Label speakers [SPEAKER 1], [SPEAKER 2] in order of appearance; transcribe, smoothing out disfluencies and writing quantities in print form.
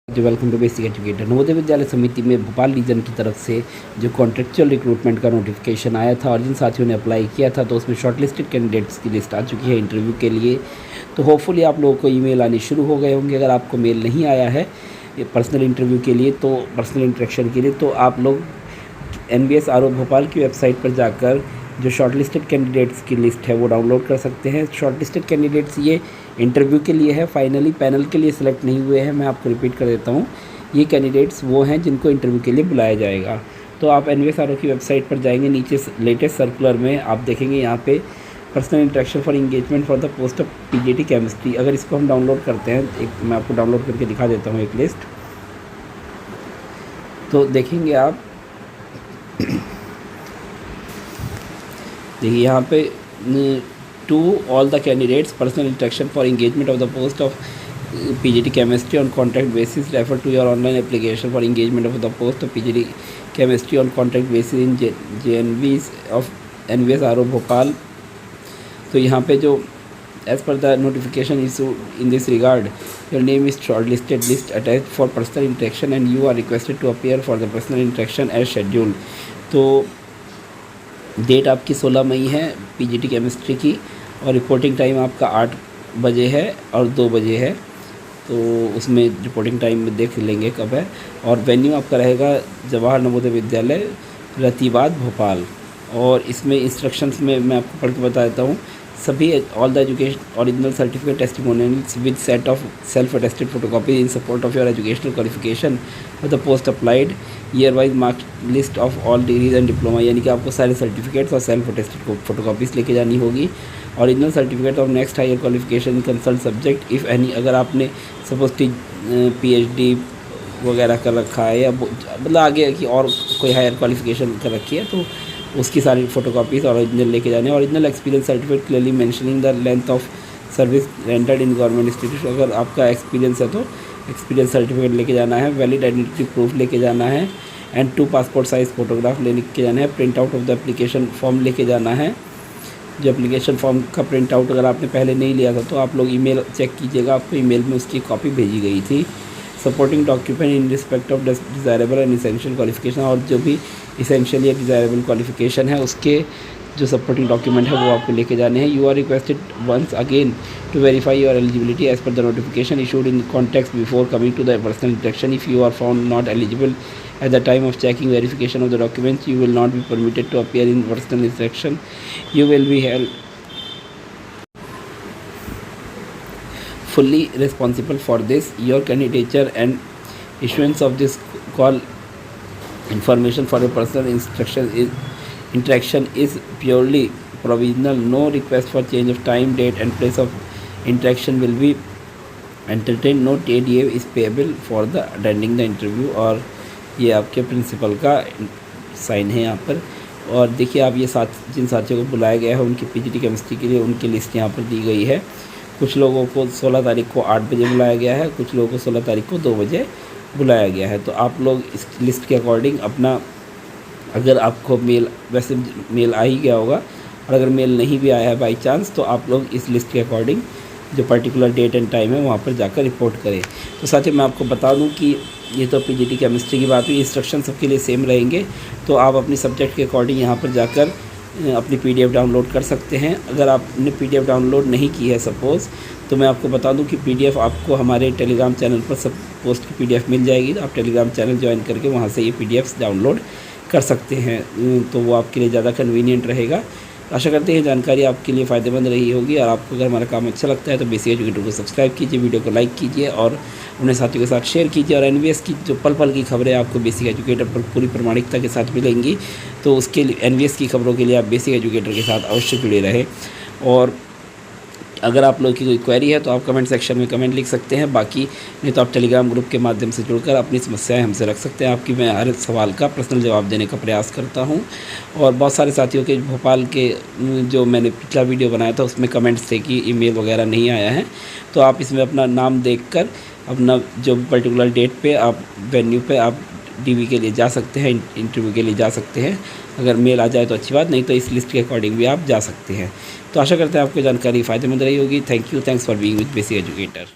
[SPEAKER 1] Ji welcome to basic educator. Navodaya Vidyalaya Samiti में Bhopal reason की तरफ से जो कॉन्ट्रेक्चुअल रिक्रूटमेंट का नोटिफिकेशन आया था और जिन साथियों ने अप्लाई किया था तो उसमें शॉर्टलिस्टेड कैंडिडेट्स की लिस्ट आ चुकी है इंटरव्यू के लिए। तो होपफुली आप लोगों को ईमेल आने शुरू हो गए होंगे। अगर आपको मेल नहीं आया है पर्सनल इंटरव्यू के लिए तो पर्सनल इंटरेक्शन के लिए तो आप लोग NBS RO भोपाल की वेबसाइट पर जाकर जो शॉर्टलिस्टेड कैंडिडेट्स की लिस्ट है वो डाउनलोड कर सकते हैं। शॉर्टलिस्टेड कैंडिडेट्स ये इंटरव्यू के लिए है, फाइनली पैनल के लिए सिलेक्ट नहीं हुए हैं। मैं आपको रिपीट कर देता हूँ, ये कैंडिडेट्स वो हैं जिनको इंटरव्यू के लिए बुलाया जाएगा। तो आप NBS RO की वेबसाइट पर जाएंगे, नीचे लेटेस्ट सर्कुलर में आप देखेंगे यहाँ पे personal interaction for engagement for the post of PGT chemistry. अगर इसको हम डाउनलोड करते हैं, एक मैं आपको डाउनलोड करके दिखा देता हूँ एक लिस्ट, तो देखेंगे आप देखिए यहाँ पे to all the candidates personal interaction for engagement of the post of PGT chemistry on contract basis refer to your online application for engagement of the post of PGT chemistry on contract basis in JNV of NBS RO Bhopal. तो यहाँ पे जो as per the notification issue in this regard your name is short listed list attach for personal interaction and you are requested to appear for the personal interaction as schedule. तो date आपकी 16 मई है PGT chemistry की और reporting time आपका 8 बजे है और 2 बजे है। तो उसमें रिपोर्टिंग टाइम में देख लेंगे कब है। और वेन्यू आपका रहेगा जवाहर नवोदय विद्यालय रतीबाद भोपाल। और इसमें इंस्ट्रक्शंस में मैं आपको पढ़ के बता देता हूँ। सभी all the education original certificate testimonials with set of self attested photocopy in support of your educational qualification for the post applied year wise marks list of all degrees and diploma. यानी कि आपको सारे certificates और self attested photocopies लेके जानी होगी। Original certificate of next higher qualification consult subject if any. अगर आपने सपोज PhD वगैरह कर रखा है या मतलब आगे की और कोई हायर क्वालिफिकेशन कर रखी है तो उसकी सारी फोटोकॉपीज़ और ओरिजिनल लेके जाने। Original experience certificate clearly mentioning the length of service rendered in government institute. अगर आपका एक्सपीरियंस है तो एक्सपीरियंस सर्टिफिकेट लेके जाना है। वैलिड आइडेंटिटी प्रूफ लेके जाना है एंड 2 पासपोर्ट साइज़ फ़ोटोग्राफ लेके जाना है। Print out of the application form लेके जाना है। जो एप्लीकेशन फॉर्म का प्रिंट आउट अगर आपने पहले नहीं लिया था तो आप लोग ईमेल चेक कीजिएगा, आपको ईमेल में उसकी कॉपी भेजी गई थी। Supporting document in respect of desirable and essential qualification. और जो भी इसेंशियल या डिज़ायरेबल क्वालिफिकेशन है उसके जो सपोर्टिंग डॉक्यूमेंट है वो आपको लेके जाने हैं। You are requested once again to verify your eligibility as per the notification issued in context before coming to the personal interaction. If you are found not eligible at the time of checking verification of the documents, you will not be permitted to appear in personal interaction. You will be held fully responsible for this. Your candidature and issuance of this call information for your personal interaction is purely provisional. No request for change of time, date and place of interaction will be entertained. No TDA is payable for the attending the interview। और ये आपके principal का sign है यहाँ पर। और देखिए आप ये जिन साथियों को बुलाया गया है उनकी PGT केमिस्ट्री के लिए उनकी लिस्ट यहाँ पर दी गई है। कुछ लोगों को 16 तारीख को 8 बजे बुलाया गया है, कुछ लोगों को 16 तारीख को 2 बजे बुलाया गया है। तो आप लोग इस लिस्ट के अकॉर्डिंग अपना, अगर आपको मेल, वैसे मेल आ ही गया होगा, और अगर मेल नहीं भी आया है बाई चांस तो आप लोग इस लिस्ट के अकॉर्डिंग जो पर्टिकुलर डेट एंड टाइम है वहाँ पर जाकर रिपोर्ट करें। तो साथ ही मैं आपको बता दूं कि ये तो PGT केमिस्ट्री की बात हुई, इंस्ट्रक्शन सबके लिए सेम रहेंगे। तो आप अपनी सब्जेक्ट के अकॉर्डिंग यहाँ पर जाकर अपनी PDF डाउनलोड कर सकते हैं। अगर आपने PDF डाउनलोड नहीं की है सपोज़, तो मैं आपको बता दूं कि PDF आपको हमारे टेलीग्राम चैनल पर सब पोस्ट की PDF मिल जाएगी। तो आप टेलीग्राम चैनल ज्वाइन करके वहाँ से ये PDFs डाउनलोड कर सकते हैं, तो वो आपके लिए ज़्यादा कन्वीनियंट रहेगा। आशा करते हैं जानकारी आपके लिए फ़ायदेमंद रही होगी। और आपको अगर हमारा काम अच्छा लगता है तो बेसिक एजुकेटर को सब्सक्राइब कीजिए, वीडियो को लाइक कीजिए और अपने साथियों के साथ शेयर कीजिए। और NBS की जो पल पल की खबरें आपको बेसिक एजुकेटर पर पूरी प्रामाणिकता के साथ मिलेंगी, तो उसके लिए NBS की खबरों के लिए आप बेसिक एजुकेटर के साथ अवश्य जुड़े रहें। और अगर आप लोगों की कोई क्वेरी है तो आप कमेंट सेक्शन में कमेंट लिख सकते हैं, बाकी नहीं तो आप टेलीग्राम ग्रुप के माध्यम से जुड़कर अपनी समस्याएं हमसे रख सकते हैं। आपकी मैं हर सवाल का पर्सनल जवाब देने का प्रयास करता हूं। और बहुत सारे साथियों के भोपाल के जो मैंने पिछला वीडियो बनाया था उसमें कमेंट्स थे कि ईमेल वगैरह नहीं आया है, तो आप इसमें अपना नाम देकर अपना जो पर्टिकुलर डेट पे आप वेन्यू पे आप DV के लिए जा सकते हैं, इंटरव्यू के लिए जा सकते हैं। अगर मेल आ जाए तो अच्छी बात, नहीं तो इस लिस्ट के अकॉर्डिंग भी आप जा सकते हैं। तो आशा करते हैं आपको जानकारी फ़ायदेमंद रही होगी। Thanks for being with basic educator.